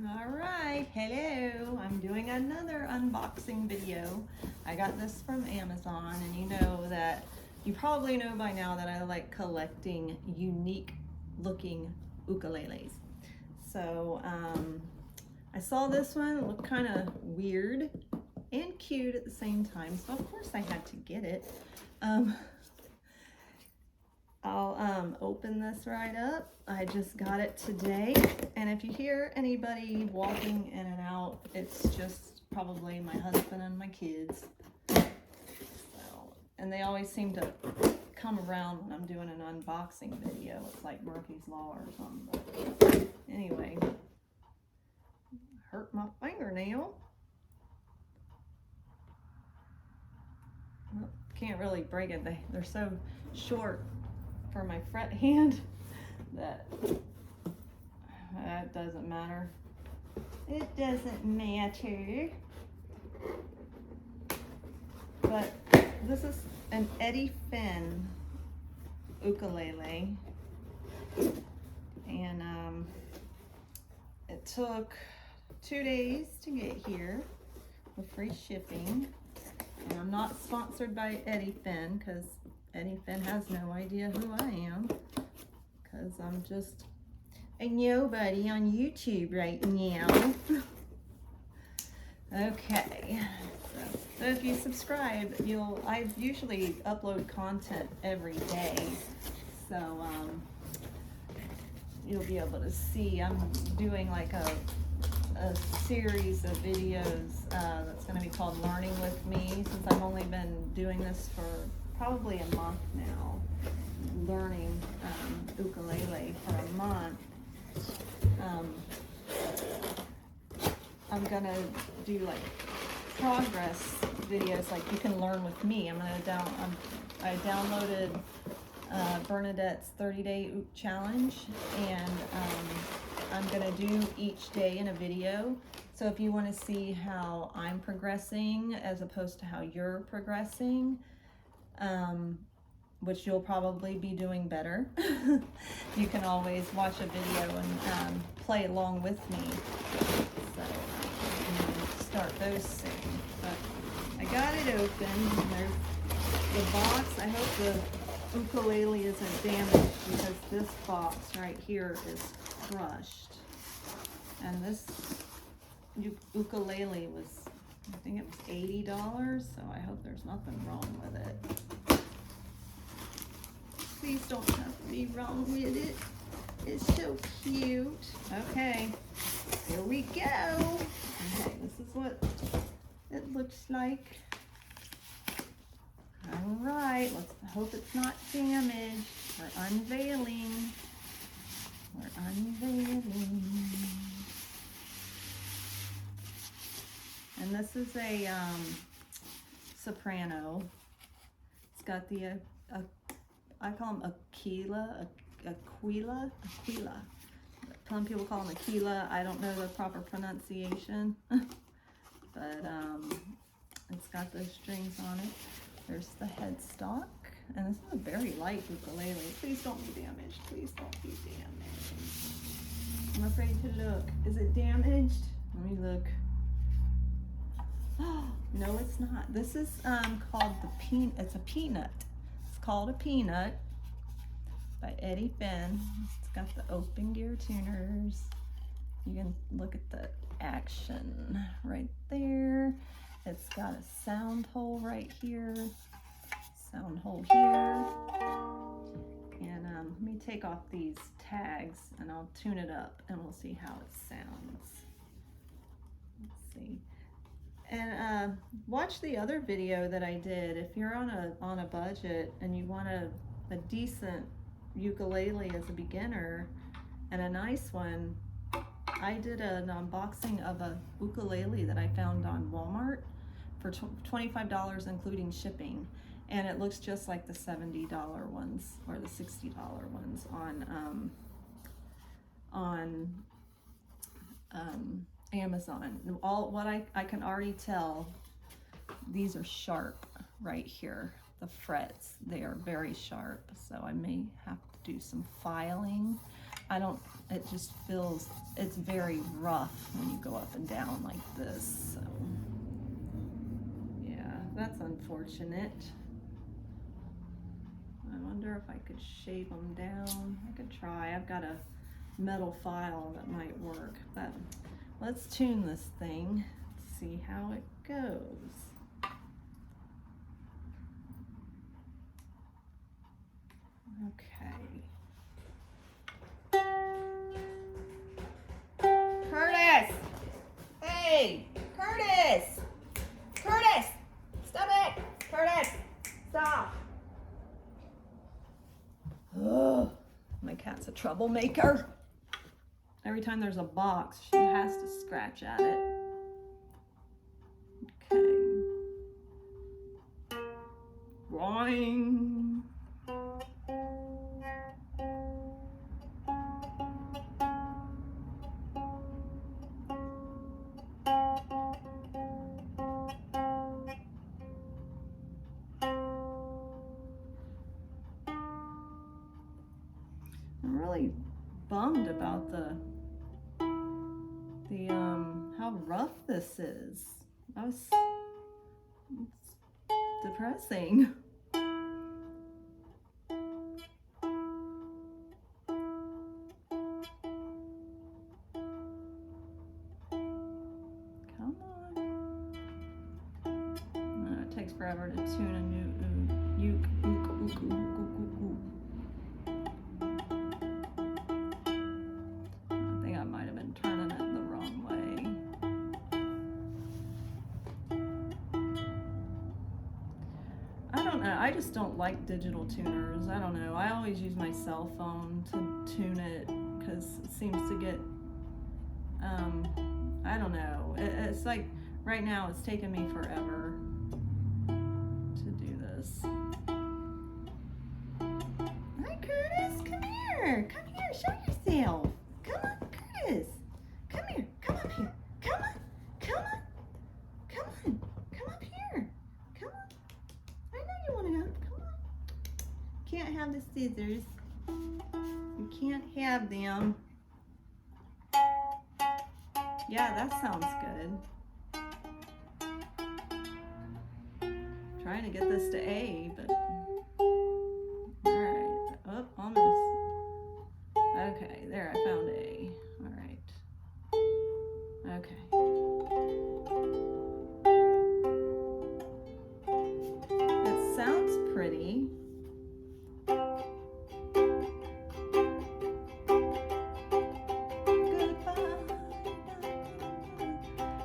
All right, hello. I'm doing another unboxing video. I got this from Amazon, and you probably know by now that I like collecting unique looking ukuleles. So I saw this one, it looked kind of weird and cute at the same time, so of course I had to get it. I'll open this right up. I just got it today, and if you hear anybody walking in and out, it's just probably my husband and my kids. And they always seem to come around when I'm doing an unboxing video. It's like Murphy's Law or something. But anyway, hurt my fingernail. Well, can't really break it. They're so short for my fret hand that doesn't matter. It doesn't matter. But this is an Eddy-PNUT ukulele, and it took 2 days to get here with free shipping. And I'm not sponsored by Eddy-PNUT because Eddy-PNUT has no idea who I am, because I'm just a nobody on YouTube right now. Okay, so if you subscribe, I usually upload content every day, so you'll be able to see. I'm doing like a series of videos that's going to be called Learning With Me, since I've only been doing this for probably a month now, learning ukulele for a month. I'm gonna do like progress videos, like you can learn with me. I downloaded Bernadette's 30-day challenge, and I'm gonna do each day in a video. So if you want to see how I'm progressing as opposed to how you're progressing, which you'll probably be doing better, you can always watch a video and play along with me. So I'm gonna start those soon. But I got it open, and there's the box. I hope the ukulele isn't damaged, because this box right here is crushed. And this ukulele was, I think it was $80, so I hope there's nothing wrong with it. Please don't have to be wrong with it. It's so cute. Okay, here we go. Okay, this is what it looks like. All right, let's hope it's not damaged. We're unveiling. We're unveiling. And this is a Soprano. It's got the I call them Aquila. Some people call them Aquila. I don't know the proper pronunciation, but it's got those strings on it. There's the headstock, and this is a very light ukulele. Please don't be damaged. Please don't be damaged. I'm afraid to look. Is it damaged? Let me look. Oh, no, it's not. This is called it's a PNUT. It's called a PNUT by Eddy-PNUT. It's got the open gear tuners. You can look at the action right there. It's got a sound hole right here, sound hole here. And let me take off these tags and I'll tune it up and we'll see how it sounds. Let's see. And watch the other video that I did. If you're on a budget and you want a decent ukulele as a beginner and a nice one, I did an unboxing of a ukulele that I found on Walmart for $25 including shipping, and it looks just like the $70 ones or the $60 ones on Amazon. What I can already tell, these are sharp right here. The frets, they are very sharp, so I may have to do some filing I don't, it just feels, it's very rough when you go up and down like this, so. Yeah, that's unfortunate. I wonder if I could shape them down. I could try. I've got a metal file that might work, but let's tune this thing, see how it goes. Okay. Curtis! Hey! Curtis! Curtis! Stop it! Curtis! Stop! Ugh. My cat's a troublemaker. Every time there's a box, she has to scratch at it. Okay. Boing. I'm really bummed about how rough this is. It's depressing. Come on. It takes forever to tune a new uke. I think I might have been turning it the wrong way. I don't know. I just don't like digital tuners. I don't know. I always use my cell phone to tune it because it seems to get, I don't know. It's like right now it's taken me forever to do this. Hi, Curtis. Come here. Come here. Show yourself. Come on, Curtis. Come here. Come up here. Come on. Come on. Come on. Come up here. Come on. I know you want to go. Come on. Can't have the scissors. You can't have them. Yeah, that sounds good. Trying to get this to A, but alright. Oh, almost. Okay, there, I found A. Alright. Okay. It sounds pretty.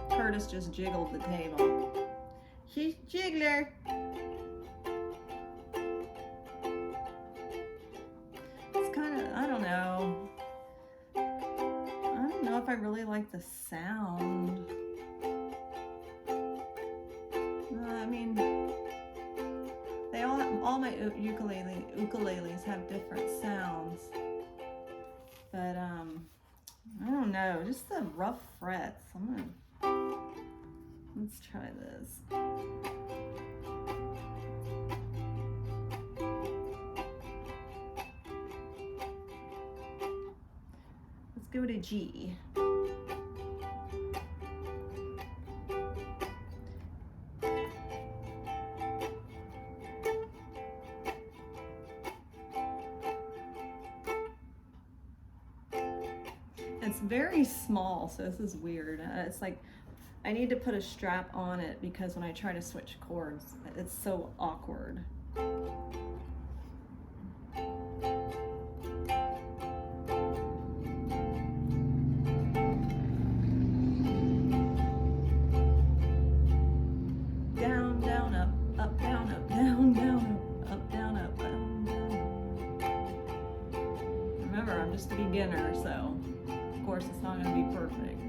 Curtis just jiggled the table. She's jiggler. It's kind of, I don't know. I don't know if I really like the sound. I mean, they all my ukuleles have different sounds. But I don't know, just the rough frets. Let's try this. Let's go to G. It's very small, so this is weird. It's like I need to put a strap on it because when I try to switch chords, it's so awkward. Down, down, up, up, down, up, down, down, up, down, up, down, down. Remember, I'm just a beginner, so of course it's not going to be perfect.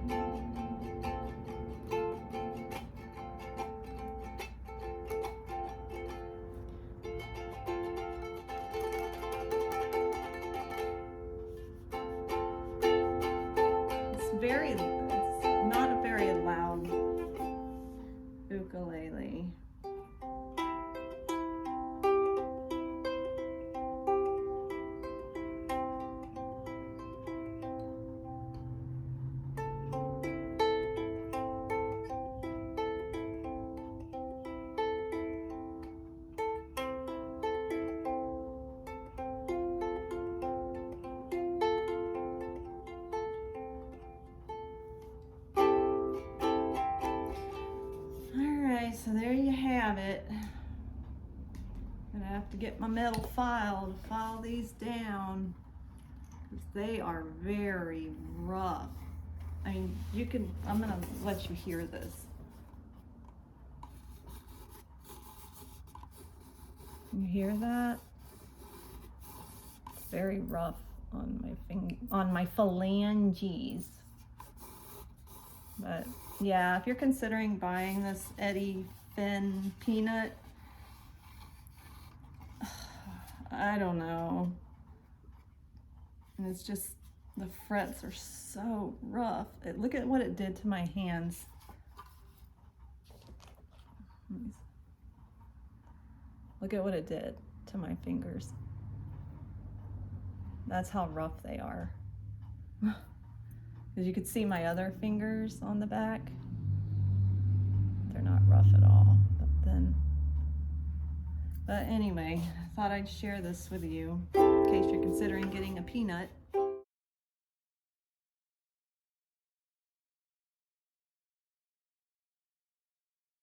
It's not a very loud ukulele. to get my metal file to file these down, because they are very rough. I mean, you can, I'm gonna let you hear this. You hear that? It's very rough on my on my phalanges. But yeah, if you're considering buying this EF-PNUT, I don't know. And it's just, the frets are so rough. Look at what it did to my hands. Look at what it did to my fingers. That's how rough they are. As you could see my other fingers on the back, they're not rough at all. But anyway, I thought I'd share this with you in case you're considering getting a peanut.